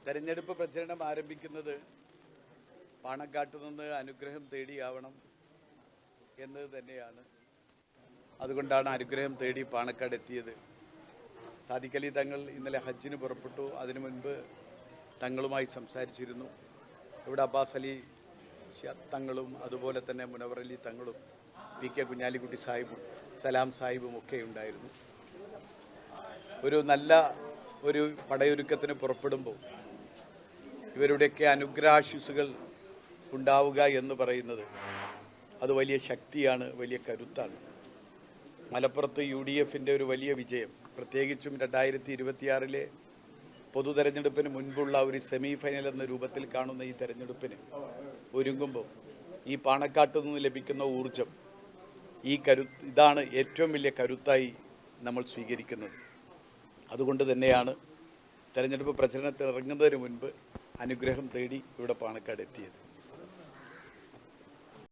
തെരഞ്ഞെടുപ്പ് പ്രചരണം ആരംഭിക്കുന്നത് പാണക്കാട്ട് നിന്ന് അനുഗ്രഹം തേടിയാവണം എന്നത് തന്നെയാണ്. അതുകൊണ്ടാണ് അനുഗ്രഹം തേടി പാണക്കാട് എത്തിയത്. സാദിഖ് അലി തങ്ങൾ ഇന്നലെ ഹജ്ജിന് പുറപ്പെട്ടു. അതിനു മുൻപ് തങ്ങളുമായി സംസാരിച്ചിരുന്നു. ഇവിടെ അബ്ബാസ് അലി തങ്ങളും അതുപോലെ തന്നെ മുനവർ അലി തങ്ങളും പി.കെ. കുഞ്ഞാലിക്കുട്ടി സാഹിബും സലാം സാഹിബും ഒക്കെ ഉണ്ടായിരുന്നു. ഒരു നല്ല ഒരു പടയൊരുക്കത്തിന് പുറപ്പെടുമ്പോൾ ഇവരുടെയൊക്കെ അനുഗ്രഹാശിസുകൾ ഉണ്ടാവുക എന്ന് പറയുന്നത് അത് വലിയ ശക്തിയാണ്, വലിയ കരുത്താണ്. മലപ്പുറത്ത് UDFൻ്റെ ഒരു വലിയ വിജയം, പ്രത്യേകിച്ചും 2026 പൊതു തെരഞ്ഞെടുപ്പിന് മുൻപുള്ള ഒരു സെമി ഫൈനൽ എന്ന രൂപത്തിൽ കാണുന്ന ഈ തെരഞ്ഞെടുപ്പിന് ഒരുങ്ങുമ്പോൾ ഈ പാണക്കാട്ട് നിന്ന് ലഭിക്കുന്ന ഊർജം, ഈ ഇതാണ് ഏറ്റവും വലിയ കരുത്തായി നമ്മൾ സ്വീകരിക്കുന്നത്. അതുകൊണ്ട് തന്നെയാണ് തെരഞ്ഞെടുപ്പ് പ്രചരണത്തിൽ ഇറങ്ങുന്നതിന് മുൻപ് അനുഗ്രഹം തേടി ഇവിടെ പാണക്കാട് എത്തിയത്.